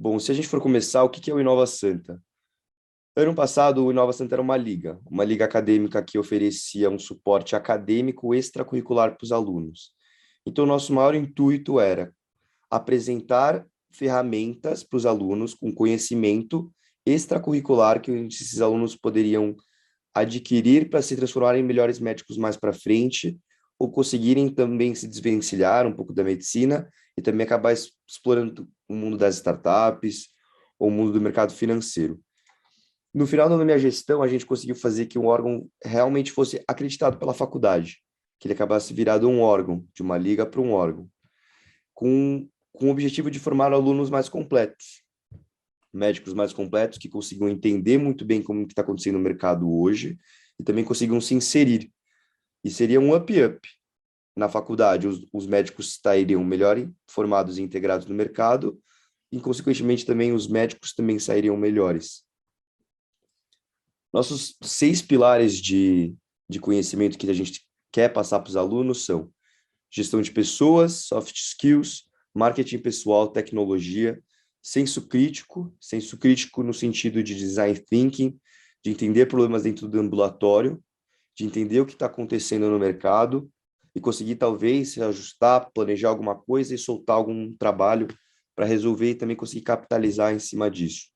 Bom, se a gente for começar, o que que é o Inova Santa? Ano passado, o Inova Santa era uma liga acadêmica que oferecia um suporte acadêmico extracurricular para os alunos. Então, nosso maior intuito era apresentar ferramentas para os alunos com conhecimento extracurricular que esses alunos poderiam adquirir para se transformarem em melhores médicos mais para frente, ou conseguirem também se desvencilhar um pouco da medicina e também acabar explorando o mundo das startups ou o mundo do mercado financeiro. No final da minha gestão, a gente conseguiu fazer que um órgão realmente fosse acreditado pela faculdade, que ele acabasse virado um órgão, de uma liga para um órgão, com o objetivo de formar alunos mais completos, médicos mais completos, que consigam entender muito bem como está acontecendo no mercado hoje e também consigam se inserir. E seria um up-up na faculdade. Os médicos estariam melhor formados e integrados no mercado e, consequentemente, também os médicos também sairiam melhores. Nossos 6 pilares de conhecimento que a gente quer passar para os alunos são gestão de pessoas, soft skills, marketing pessoal, tecnologia, senso crítico no sentido de design thinking, de entender problemas dentro do ambulatório, de entender o que está acontecendo no mercado e conseguir talvez se ajustar, planejar alguma coisa e soltar algum trabalho para resolver e também conseguir capitalizar em cima disso.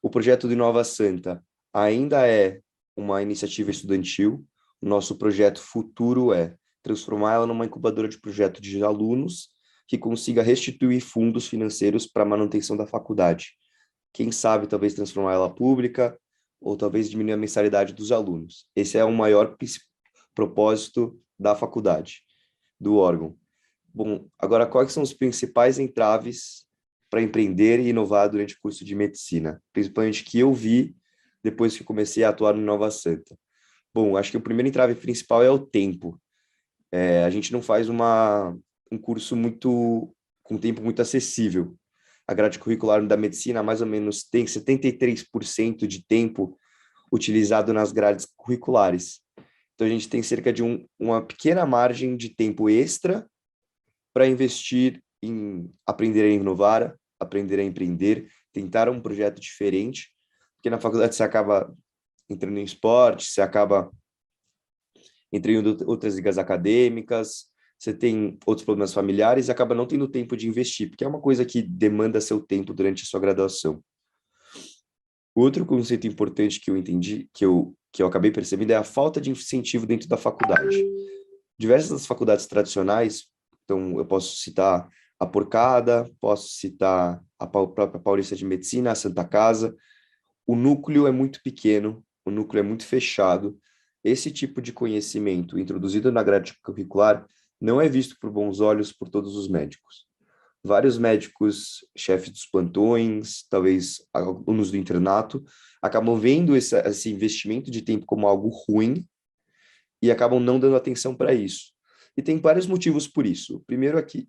O projeto do Inova Santa ainda é uma iniciativa estudantil. O nosso projeto futuro é transformar ela numa incubadora de projeto de alunos que consiga restituir fundos financeiros para a manutenção da faculdade. Quem sabe, talvez transformar ela pública ou talvez diminuir a mensalidade dos alunos. Esse é o maior propósito da faculdade, do órgão. Bom, agora, quais são os principais entraves para empreender e inovar durante o curso de medicina? Principalmente que eu vi depois que comecei a atuar no Nova Santa. Bom, acho que o primeiro entrave principal é o tempo. A gente não faz um curso com tempo muito acessível. A grade curricular da medicina, mais ou menos, tem 73% de tempo utilizado nas grades curriculares. Então, a gente tem cerca de uma pequena margem de tempo extra para investir em aprender a inovar, aprender a empreender, tentar um projeto diferente, porque na faculdade você acaba entrando em esporte, você acaba entrando em outras ligas acadêmicas, você tem outros problemas familiares e acaba não tendo tempo de investir, porque é uma coisa que demanda seu tempo durante a sua graduação. Outro conceito importante que eu entendi, que eu acabei percebendo, é a falta de incentivo dentro da faculdade. Diversas das faculdades tradicionais, então eu posso citar a Porcada, posso citar a própria Paulista de Medicina, a Santa Casa, o núcleo é muito pequeno, o núcleo é muito fechado. Esse tipo de conhecimento introduzido na grade curricular não é visto por bons olhos por todos os médicos. Vários médicos, chefes dos plantões, talvez alunos do internato, acabam vendo esse investimento de tempo como algo ruim e acabam não dando atenção para isso. E tem vários motivos por isso. O primeiro aqui,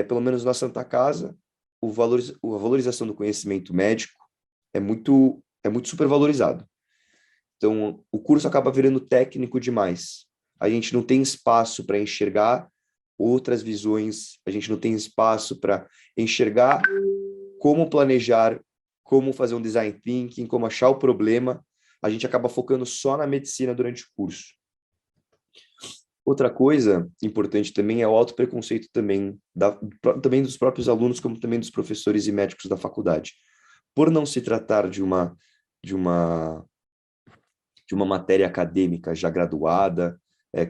pelo menos na Santa Casa, a valorização do conhecimento médico é muito supervalorizado. Então, o curso acaba virando técnico demais. A gente não tem espaço para enxergar outras visões, a gente não tem espaço para enxergar como planejar, como fazer um design thinking, como achar o problema. A gente acaba focando só na medicina durante o curso. Outra coisa importante também é o alto preconceito também dos próprios alunos, como também dos professores e médicos da faculdade. Por não se tratar de uma matéria acadêmica já graduada,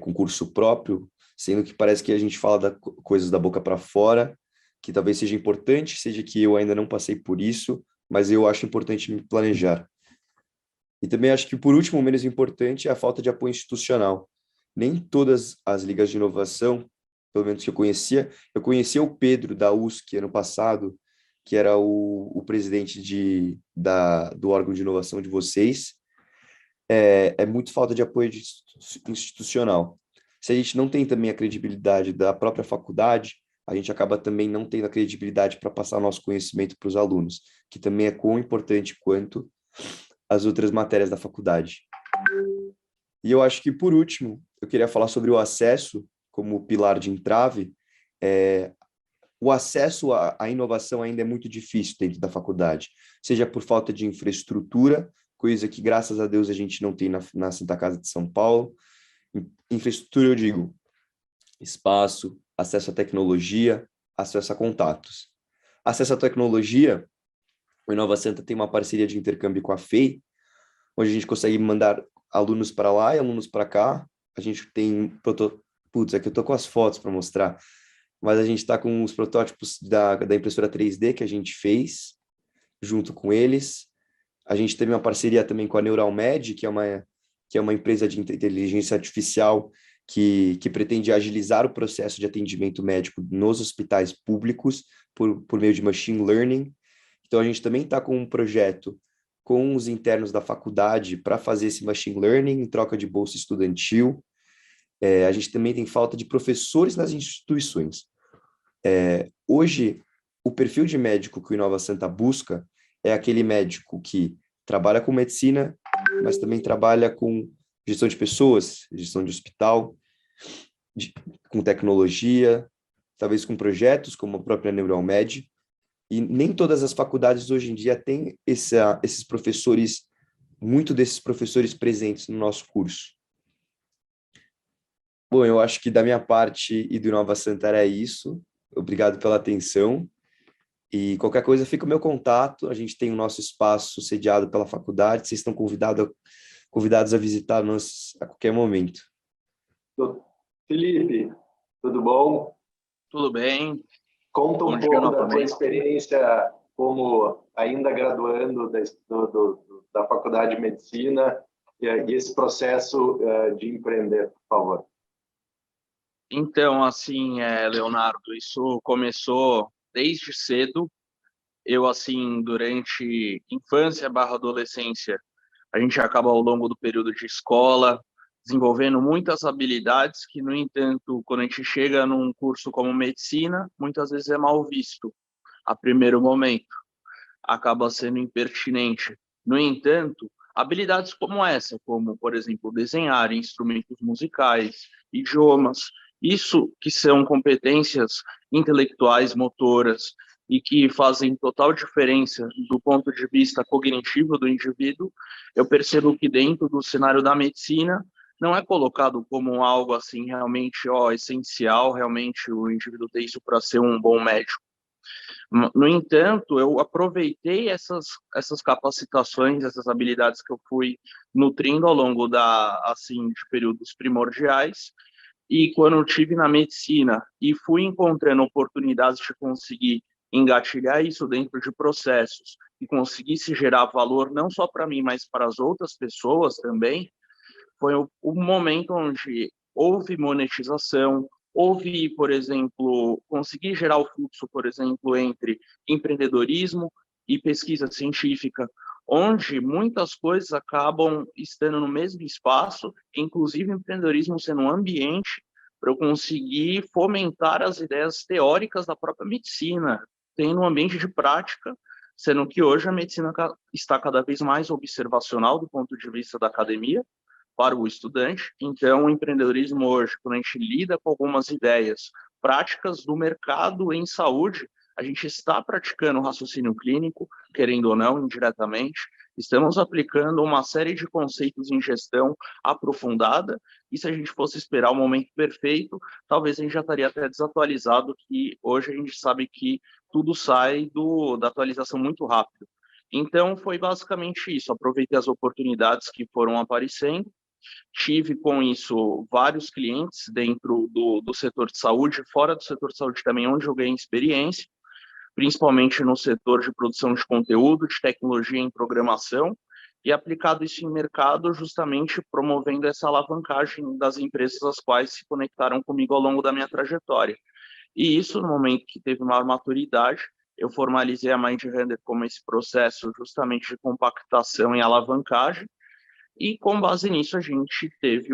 com curso próprio, sendo que parece que a gente fala coisas da boca para fora, que talvez seja importante, seja que eu ainda não passei por isso, mas eu acho importante me planejar. E também acho que, por último, menos importante, é a falta de apoio institucional. Nem todas as ligas de inovação, pelo menos que eu conhecia o Pedro da USC ano passado, que era o presidente do órgão de inovação de vocês. É muito falta de apoio institucional. Se a gente não tem também a credibilidade da própria faculdade, a gente acaba também não tendo a credibilidade para passar nosso conhecimento para os alunos, que também é tão importante quanto as outras matérias da faculdade. E eu acho que, por último, eu queria falar sobre o acesso como pilar de entrave. o acesso à inovação ainda é muito difícil dentro da faculdade, seja por falta de infraestrutura, coisa que, graças a Deus, a gente não tem na Santa Casa de São Paulo. Infraestrutura, eu digo, espaço, acesso à tecnologia, acesso a contatos. Acesso à tecnologia, o Inova Santa tem uma parceria de intercâmbio com a FEI, onde a gente consegue mandar alunos para lá e alunos para cá. A gente tem... Putz, aqui eu tô com as fotos para mostrar, mas a gente está com os protótipos da impressora 3D que a gente fez, junto com eles. A gente teve uma parceria também com a Neuralmed, que é uma empresa de inteligência artificial que pretende agilizar o processo de atendimento médico nos hospitais públicos por meio de machine learning. Então, a gente também está com um projeto com os internos da faculdade para fazer esse machine learning em troca de bolsa estudantil. A gente também tem falta de professores nas instituições. Hoje, o perfil de médico que o Inova Santa busca é aquele médico que trabalha com medicina, mas também trabalha com gestão de pessoas, gestão de hospital, com tecnologia, talvez com projetos como a própria Neuralmed. E nem todas as faculdades hoje em dia têm esses professores, muito desses professores presentes no nosso curso. Bom, eu acho que da minha parte e do Inova Santa era isso. Obrigado pela atenção. E qualquer coisa, fica o meu contato. A gente tem o nosso espaço sediado pela faculdade. Vocês estão convidados a visitar-nos a qualquer momento. Felipe, tudo bom? Tudo bem. Conta um pouco da tua experiência como ainda graduando da Faculdade de Medicina e esse processo de empreender, por favor. Então, assim, Leonardo, isso começou desde cedo. Eu, assim, durante infância barra adolescência, a gente acaba ao longo do período de escola desenvolvendo muitas habilidades que, no entanto, quando a gente chega num curso como medicina, muitas vezes é mal visto a primeiro momento, acaba sendo impertinente. No entanto, habilidades como essa, como, por exemplo, desenhar instrumentos musicais, idiomas, isso que são competências intelectuais, motoras, e que fazem total diferença do ponto de vista cognitivo do indivíduo, eu percebo que dentro do cenário da medicina não é colocado como algo assim realmente essencial, realmente o indivíduo ter isso para ser um bom médico. No entanto, eu aproveitei essas capacitações, essas habilidades que eu fui nutrindo ao longo de períodos primordiais, e quando eu tive na medicina e fui encontrando oportunidades de conseguir engatilhar isso dentro de processos e conseguisse gerar valor não só para mim, mas para as outras pessoas também, foi o momento onde houve monetização, houve, por exemplo, conseguir gerar o fluxo, por exemplo, entre empreendedorismo e pesquisa científica, onde muitas coisas acabam estando no mesmo espaço, inclusive o empreendedorismo sendo um ambiente para eu conseguir fomentar as ideias teóricas da própria medicina, tendo um ambiente de prática, sendo que hoje a medicina está cada vez mais observacional do ponto de vista da academia, para o estudante. Então, o empreendedorismo hoje, quando a gente lida com algumas ideias práticas do mercado em saúde, a gente está praticando raciocínio clínico, querendo ou não, indiretamente, estamos aplicando uma série de conceitos em gestão aprofundada, e se a gente fosse esperar o momento perfeito, talvez a gente já estaria até desatualizado, que hoje a gente sabe que tudo sai da atualização muito rápido. Então, foi basicamente isso, aproveitei as oportunidades que foram aparecendo. Tive com isso vários clientes dentro do setor de saúde, fora do setor de saúde também, onde eu ganhei experiência, principalmente no setor de produção de conteúdo, de tecnologia em programação, e aplicado isso em mercado, justamente promovendo essa alavancagem das empresas às quais se conectaram comigo ao longo da minha trajetória. E isso, no momento que teve maior maturidade, eu formalizei a Mind Hunter como esse processo justamente de compactação e alavancagem, e com base nisso a gente teve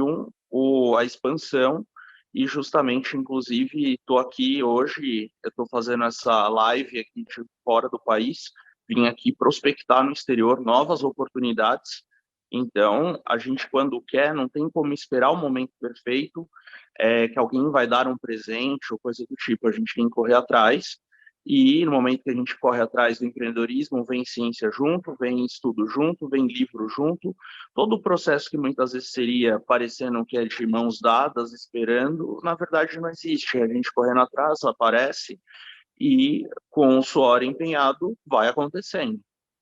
a expansão e justamente, inclusive, estou aqui hoje, eu estou fazendo essa live aqui de fora do país, vim aqui prospectar no exterior novas oportunidades Então, a gente, quando quer, não tem como esperar o momento perfeito, que alguém vai dar um presente ou coisa do tipo. A gente tem que correr atrás. E no momento que a gente corre atrás do empreendedorismo, vem ciência junto, vem estudo junto, vem livro junto. Todo o processo que muitas vezes seria parecendo que é de mãos dadas, esperando, na verdade não existe. A gente correndo atrás, aparece, e com o suor empenhado, vai acontecendo.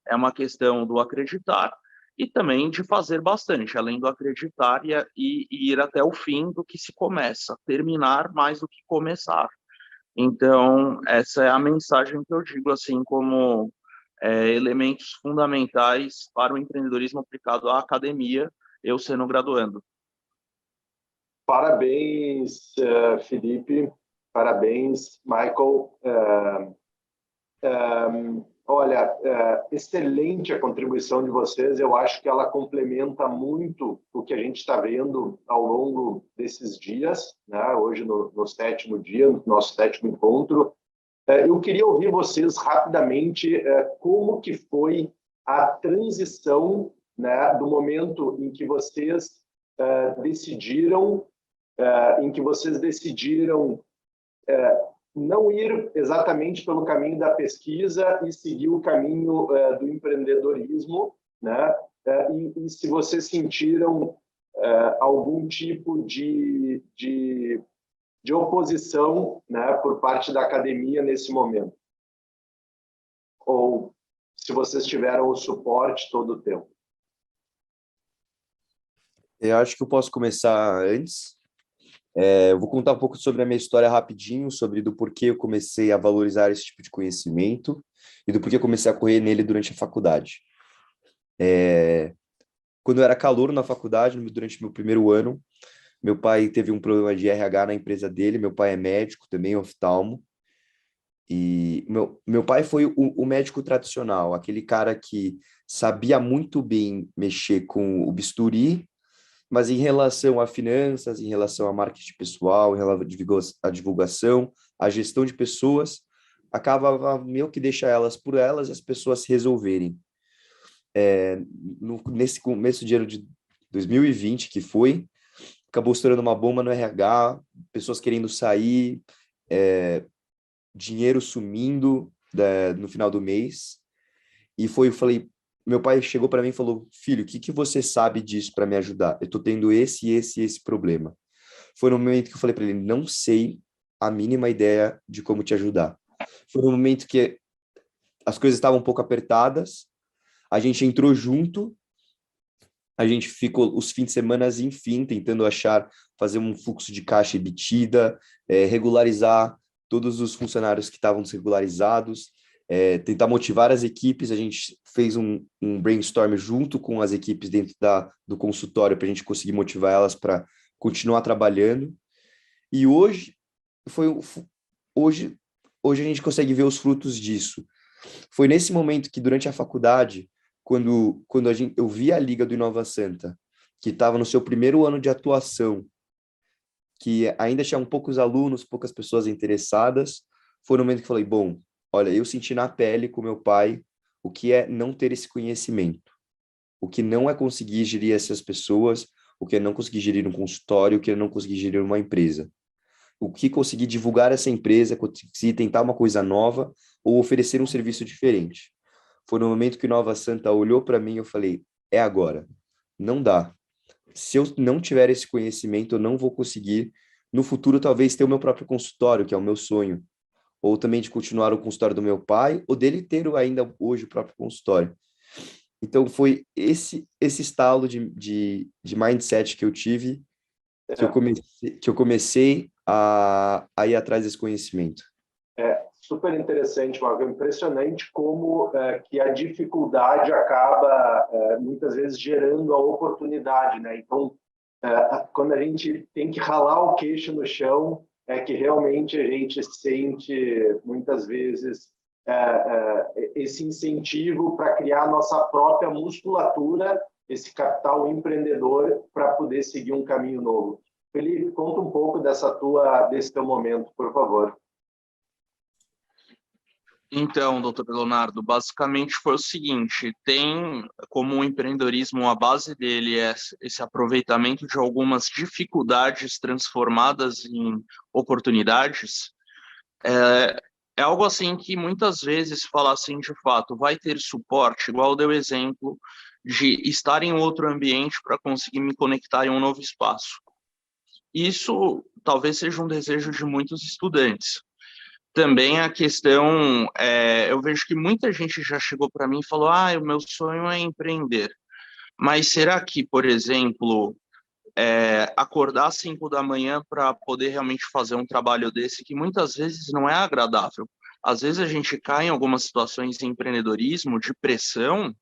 É uma questão do acreditar e também de fazer bastante, além do acreditar e ir até o fim do que se começa, terminar mais do que começar. Então, essa é a mensagem que eu digo, assim, como elementos fundamentais para o empreendedorismo aplicado à academia, eu sendo graduando. Parabéns, Felipe. Parabéns, Michael. Olha, excelente a contribuição de vocês. Eu acho que ela complementa muito o que a gente está vendo ao longo desses dias, né? Hoje, no 7º dia, no nosso 7º encontro. Eu queria ouvir vocês rapidamente como que foi a transição, né, do momento em que vocês decidiram não ir exatamente pelo caminho da pesquisa e seguir o caminho do empreendedorismo, né? E se vocês sentiram algum tipo de oposição, né, por parte da academia nesse momento, ou se vocês tiveram o suporte todo o tempo. Eu acho que eu posso começar antes. Eu vou contar um pouco sobre a minha história rapidinho, sobre do porquê eu comecei a valorizar esse tipo de conhecimento e do porquê eu comecei a correr nele durante a faculdade. Quando eu era calouro na faculdade, durante meu primeiro ano, meu pai teve um problema de RH na empresa dele. Meu pai é médico, também oftalmo. E meu pai foi o médico tradicional, aquele cara que sabia muito bem mexer com o bisturi, mas em relação a finanças, em relação a marketing pessoal, em relação à divulgação, à gestão de pessoas, acabava meio que deixar elas por elas e as pessoas se resolverem. Nesse começo de ano de 2020, que foi, acabou estourando uma bomba no RH, pessoas querendo sair, dinheiro sumindo no final do mês. E eu falei, meu pai chegou para mim e falou, filho, o que você sabe disso para me ajudar? Eu tô tendo esse problema. Foi no momento que eu falei para ele, não sei a mínima ideia de como te ajudar. Foi no momento que as coisas estavam um pouco apertadas, a gente entrou junto, a gente ficou os fins de semana, enfim, tentando fazer um fluxo de caixa emitida, regularizar todos os funcionários que estavam desregularizados, tentar motivar as equipes. A gente fez um brainstorm junto com as equipes dentro do consultório para a gente conseguir motivar elas para continuar trabalhando. E hoje a gente consegue ver os frutos disso. Foi nesse momento que, durante a faculdade, quando eu vi a Liga do Inova Santa, que estava no seu primeiro ano de atuação, que ainda tinha poucos alunos, poucas pessoas interessadas, foi no momento que eu falei, bom, olha, eu senti na pele com meu pai o que é não ter esse conhecimento, o que não é conseguir gerir essas pessoas, o que é não conseguir gerir um consultório, o que é não conseguir gerir uma empresa. O que conseguir divulgar essa empresa, conseguir tentar uma coisa nova ou oferecer um serviço diferente. Foi no momento que Nova Santa olhou para mim e eu falei, é agora, não dá. Se eu não tiver esse conhecimento, eu não vou conseguir, no futuro, talvez ter o meu próprio consultório, que é o meu sonho, ou também de continuar o consultório do meu pai, ou dele ter ainda hoje o próprio consultório. Então, foi esse estalo de mindset que eu tive, que eu comecei a ir atrás desse conhecimento. Super interessante, Marco. É impressionante como que a dificuldade acaba muitas vezes gerando a oportunidade, né? Então, quando a gente tem que ralar o queixo no chão, é que realmente a gente sente muitas vezes esse incentivo para criar a nossa própria musculatura, esse capital empreendedor para poder seguir um caminho novo. Felipe, conta um pouco desse teu momento, por favor. Então, doutor Leonardo, basicamente foi o seguinte, tem como o empreendedorismo, a base dele é esse aproveitamento de algumas dificuldades transformadas em oportunidades. É algo assim que muitas vezes fala assim, de fato, vai ter suporte, igual deu exemplo de estar em outro ambiente para conseguir me conectar em um novo espaço. Isso talvez seja um desejo de muitos estudantes. Também a questão, eu vejo que muita gente já chegou para mim e falou, o meu sonho é empreender. Mas será que, por exemplo, acordar às 5 da manhã para poder realmente fazer um trabalho desse, que muitas vezes não é agradável? Às vezes a gente cai em algumas situações de empreendedorismo, de pressão,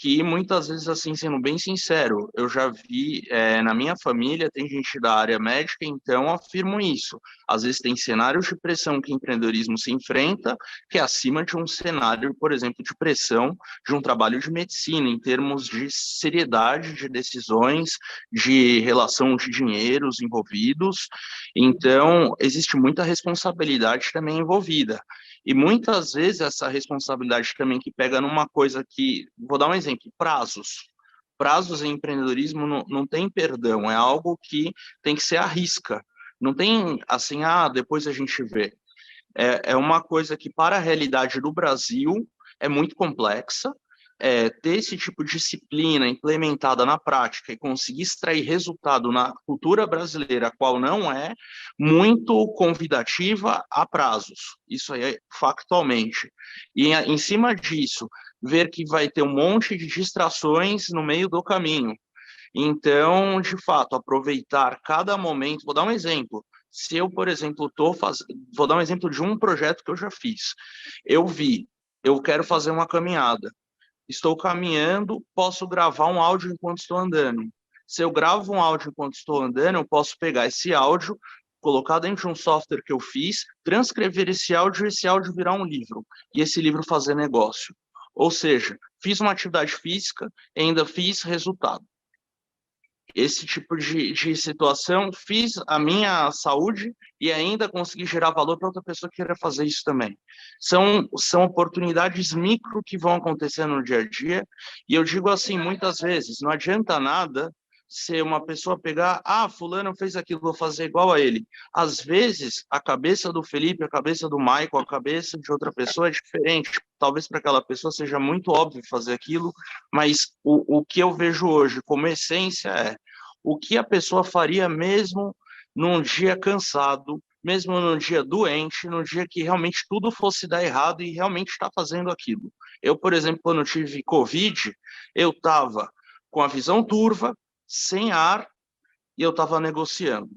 que muitas vezes, assim, sendo bem sincero, eu já vi na minha família, tem gente da área médica, então afirmo isso. Às vezes tem cenários de pressão que o empreendedorismo se enfrenta, que é acima de um cenário, por exemplo, de pressão de um trabalho de medicina, em termos de seriedade de decisões, de relação de dinheiros envolvidos. Então, existe muita responsabilidade também envolvida. E muitas vezes essa responsabilidade também que pega numa coisa que, vou dar um exemplo, prazos. Prazos em empreendedorismo não tem perdão, é algo que tem que ser à risca. Não tem assim, depois a gente vê. É uma coisa que, para a realidade do Brasil, é muito complexa. Ter esse tipo de disciplina implementada na prática e conseguir extrair resultado na cultura brasileira, a qual não é muito convidativa a prazos, isso aí é factualmente. E em cima disso, ver que vai ter um monte de distrações no meio do caminho. Então, de fato, aproveitar cada momento. Vou dar um exemplo. Se eu, por exemplo, vou dar um exemplo de um projeto que eu já fiz. Eu quero fazer uma caminhada. Estou caminhando, posso gravar um áudio enquanto estou andando. Se eu gravo um áudio enquanto estou andando, eu posso pegar esse áudio, colocar dentro de um software que eu fiz, transcrever esse áudio e esse áudio virar um livro. E esse livro fazer negócio. Ou seja, fiz uma atividade física e ainda fiz resultado. Esse tipo de situação, fiz a minha saúde e ainda consegui gerar valor para outra pessoa que queira fazer isso também. São oportunidades micro que vão acontecendo no dia a dia, e eu digo assim, muitas vezes, não adianta nada ser uma pessoa pegar, fulano fez aquilo, vou fazer igual a ele. Às vezes, a cabeça do Felipe, a cabeça do Michael, a cabeça de outra pessoa é diferente. Talvez para aquela pessoa seja muito óbvio fazer aquilo, mas o que eu vejo hoje como essência é o que a pessoa faria mesmo num dia cansado, mesmo num dia doente, num dia que realmente tudo fosse dar errado e realmente está fazendo aquilo. Eu, por exemplo, quando eu tive Covid, eu estava com a visão turva, sem ar, e eu estava negociando.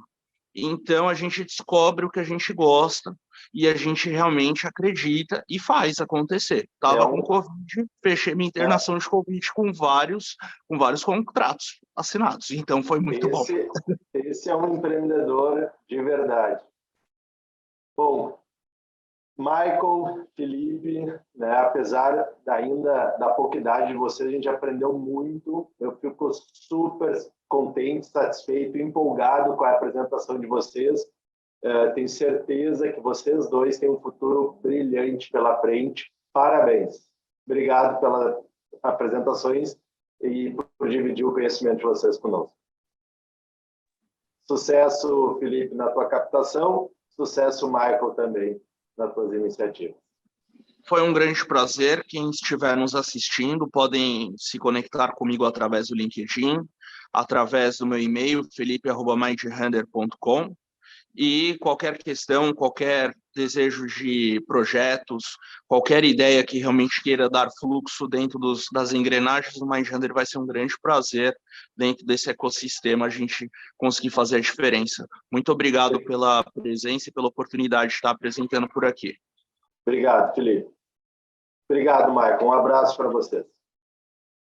Então, a gente descobre o que a gente gosta e a gente realmente acredita e faz acontecer. Estava com Covid, fechei minha internação de Covid com vários contratos assinados. Então, foi muito bom. Esse é um empreendedor de verdade. Bom, Michael, Felipe, né, apesar ainda da pouca idade de vocês, a gente aprendeu muito. Eu fico super contente, satisfeito, empolgado com a apresentação de vocês. Tenho certeza que vocês dois têm um futuro brilhante pela frente. Parabéns. Obrigado pelas apresentações e por dividir o conhecimento de vocês conosco. Sucesso, Felipe, na tua captação. Sucesso, Michael, também nas tuas iniciativas. Foi um grande prazer. Quem estiver nos assistindo podem se conectar comigo através do LinkedIn, através do meu e-mail, felipe@mindhunter.com. E qualquer questão, qualquer desejo de projetos, qualquer ideia que realmente queira dar fluxo dentro das engrenagens do Mindhunter, vai ser um grande prazer, dentro desse ecossistema, a gente conseguir fazer a diferença. Muito obrigado pela presença e pela oportunidade de estar apresentando por aqui. Obrigado, Felipe. Obrigado, Michael. Um abraço para vocês.